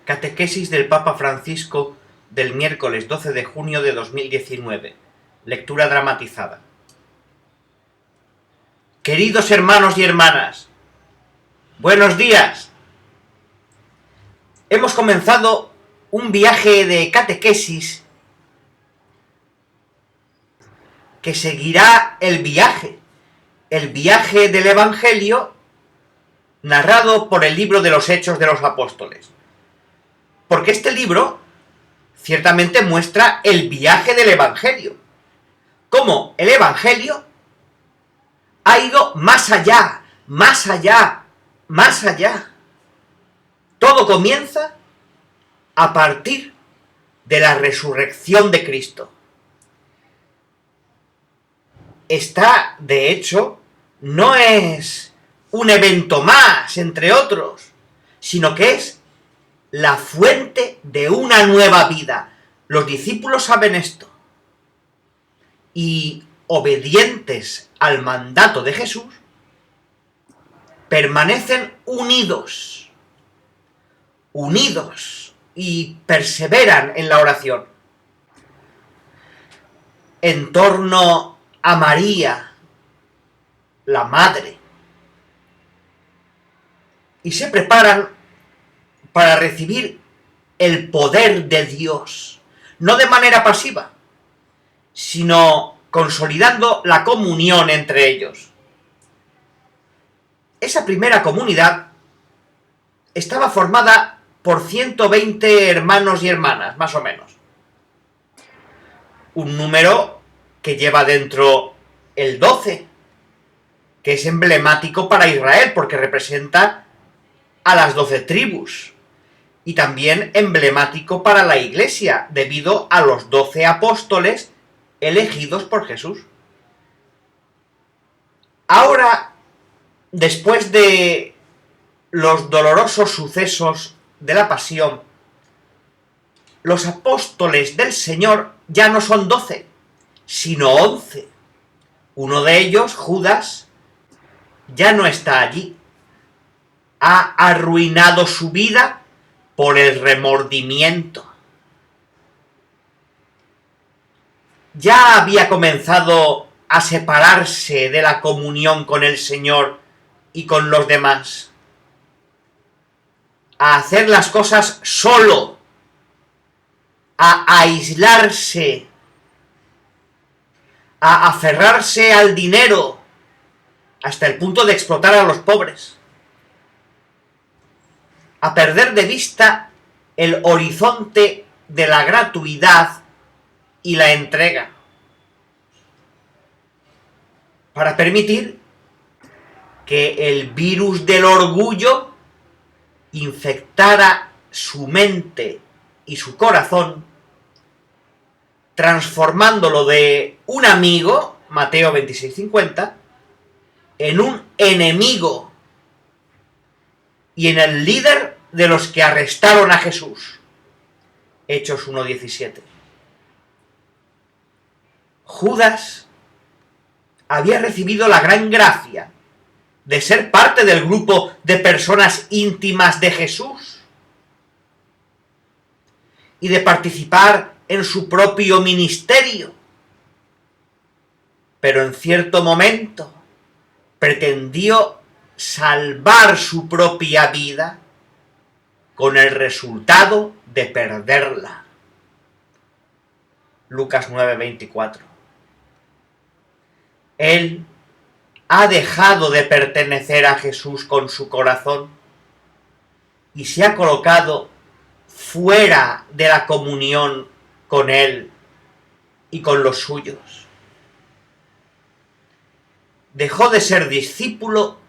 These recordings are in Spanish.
Catequesis del Papa Francisco del miércoles 12 de junio de 2019. Lectura dramatizada. Queridos hermanos y hermanas, buenos días. Hemos comenzado un viaje de catequesis que seguirá el viaje del Evangelio narrado por el libro de los Hechos de los Apóstoles. Porque este libro ciertamente muestra el viaje del Evangelio. Cómo el Evangelio ha ido más allá, más allá, más allá. Todo comienza a partir de la resurrección de Cristo. Esta, de hecho, no es un evento más, entre otros, sino que es la fuente de una nueva vida. Los discípulos saben esto. Y, obedientes al mandato de Jesús, permanecen unidos y perseveran en la oración. En torno a María, la Madre, y se preparan para recibir el poder de Dios, no de manera pasiva, sino consolidando la comunión entre ellos. Esa primera comunidad estaba formada por 120 hermanos y hermanas, más o menos. Un número que lleva dentro el 12, que es emblemático para Israel, porque representa a las 12 tribus. Y también emblemático para la Iglesia, debido a los 12 apóstoles elegidos por Jesús. Ahora, después de los dolorosos sucesos de la Pasión, los apóstoles del Señor ya no son 12, sino 11. Uno de ellos, Judas, ya no está allí. Ha arruinado su vida por el remordimiento. Ya había comenzado a separarse de la comunión con el Señor y con los demás, a hacer las cosas solo, a aislarse, a aferrarse al dinero, hasta el punto de explotar a los pobres, a perder de vista el horizonte de la gratuidad y la entrega, para permitir que el virus del orgullo infectara su mente y su corazón, transformándolo de un amigo, Mateo 26:50, en un enemigo y en el líder de los que arrestaron a Jesús, Hechos 1:17. Judas había recibido la gran gracia de ser parte del grupo de personas íntimas de Jesús y de participar en su propio ministerio, pero en cierto momento pretendió salvar su propia vida con el resultado de perderla. Lucas 9:24. Él ha dejado de pertenecer a Jesús con su corazón y se ha colocado fuera de la comunión con Él y con los suyos. Dejó de ser discípulo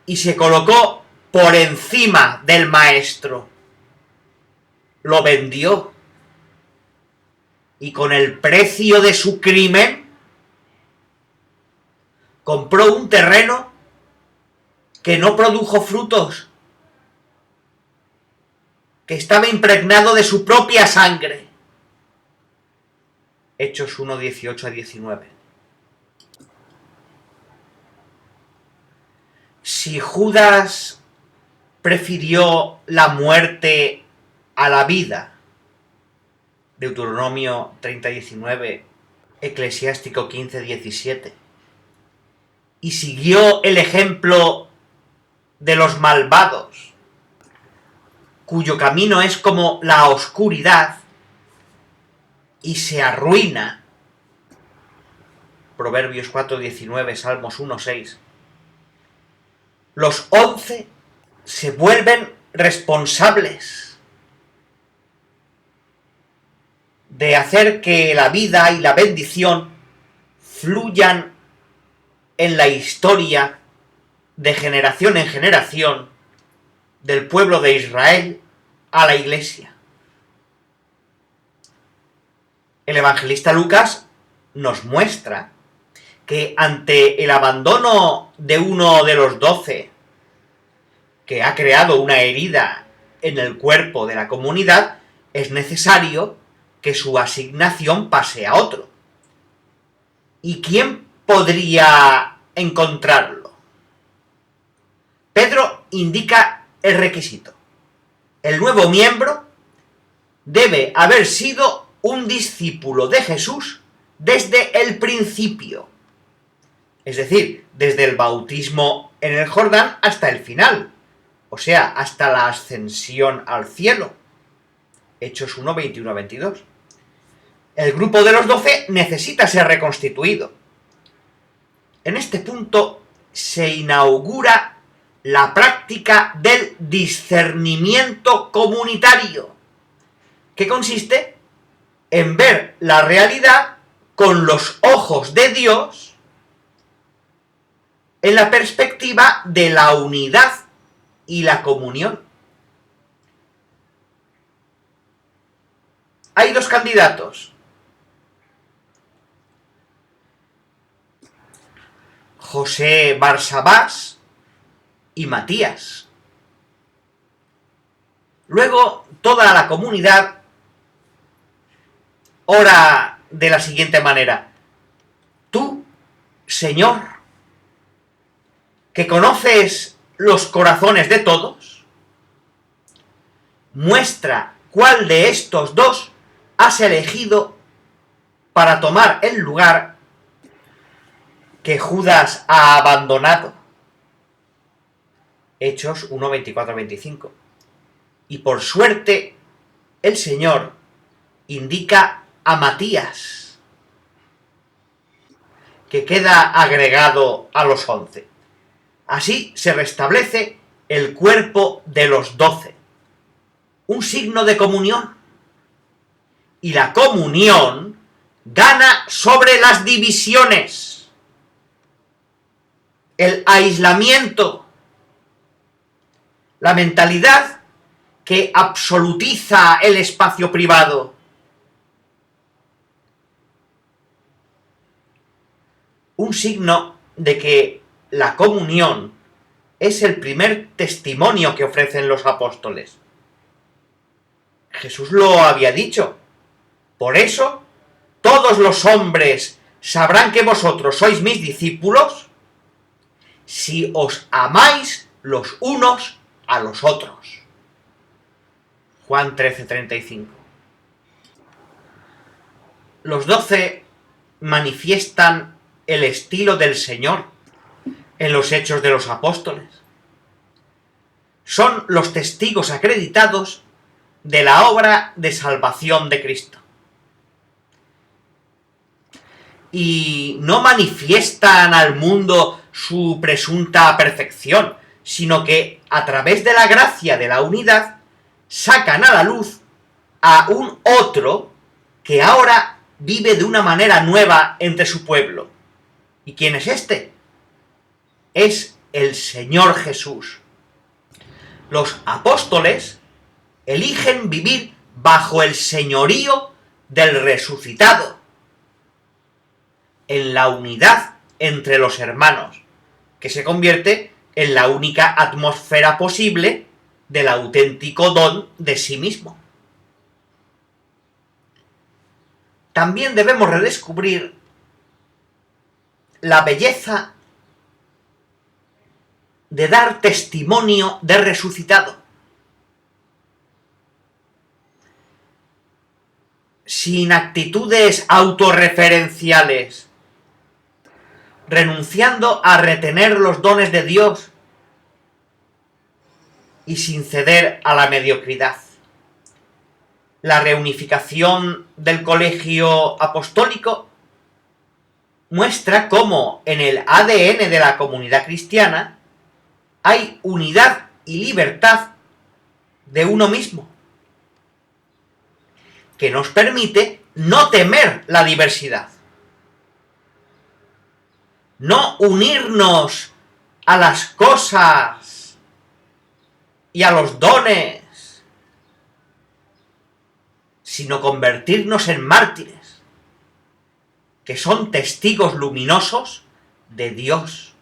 y se colocó por encima del Maestro. Lo vendió y con el precio de su crimen compró un terreno que no produjo frutos, que estaba impregnado de su propia sangre. Hechos 1:18-19. Si Judas prefirió la muerte a la vida. Deuteronomio 30:19, Eclesiástico 15:17. Y siguió el ejemplo de los malvados, cuyo camino es como la oscuridad y se arruina. Proverbios 4:19, Salmos 1:6. Los 11 se vuelven responsables de hacer que la vida y la bendición fluyan en la historia de generación en generación del pueblo de Israel a la Iglesia. El evangelista Lucas nos muestra que ante el abandono de uno de los 12, que ha creado una herida en el cuerpo de la comunidad, es necesario que su asignación pase a otro. ¿Y quién podría encontrarlo? Pedro indica el requisito. El nuevo miembro debe haber sido un discípulo de Jesús desde el principio. Es decir, desde el bautismo en el Jordán hasta el final. O sea, hasta la ascensión al cielo. Hechos 1, 21 a 22. El grupo de los 12 necesita ser reconstituido. En este punto se inaugura la práctica del discernimiento comunitario, que consiste en ver la realidad con los ojos de Dios en la perspectiva de la unidad y la comunión. Hay dos candidatos: José Barsabás y Matías. Luego, toda la comunidad ora de la siguiente manera: tú, Señor, que conoces los corazones de todos, muestra cuál de estos dos has elegido para tomar el lugar que Judas ha abandonado. Hechos 1, 24 a 25. Y por suerte, el Señor indica a Matías, que queda agregado a los 11. Así se restablece el cuerpo de los 12, un signo de comunión. Y la comunión gana sobre las divisiones, el aislamiento, la mentalidad que absolutiza el espacio privado. Un signo de que la comunión es el primer testimonio que ofrecen los apóstoles. Jesús lo había dicho. Por eso, todos los hombres sabrán que vosotros sois mis discípulos si os amáis los unos a los otros. Juan 13:35. Los 12 manifiestan el estilo del Señor en los Hechos de los Apóstoles. Son los testigos acreditados de la obra de salvación de Cristo. Y no manifiestan al mundo su presunta perfección, sino que a través de la gracia de la unidad sacan a la luz a un otro que ahora vive de una manera nueva entre su pueblo. ¿Y quién es este? Es el Señor Jesús. Los apóstoles eligen vivir bajo el señorío del resucitado, en la unidad entre los hermanos, que se convierte en la única atmósfera posible del auténtico don de sí mismo. También debemos redescubrir la belleza de dar testimonio de resucitado. Sin actitudes autorreferenciales, renunciando a retener los dones de Dios y sin ceder a la mediocridad. La reunificación del colegio apostólico muestra cómo en el ADN de la comunidad cristiana hay unidad y libertad de uno mismo, que nos permite no temer la diversidad, no unirnos a las cosas y a los dones, sino convertirnos en mártires, que son testigos luminosos de Dios,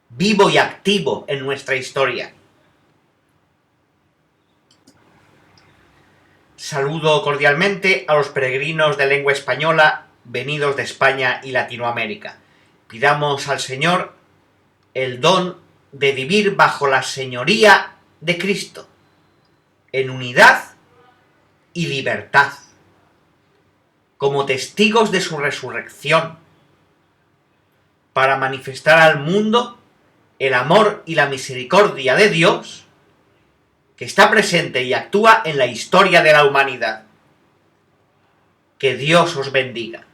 vivo y activo en nuestra historia. Saludo cordialmente a los peregrinos de lengua española venidos de España y Latinoamérica. Pidamos al Señor el don de vivir bajo la señoría de Cristo, en unidad y libertad, como testigos de su resurrección, para manifestar al mundo el amor y la misericordia de Dios, que está presente y actúa en la historia de la humanidad. Que Dios os bendiga.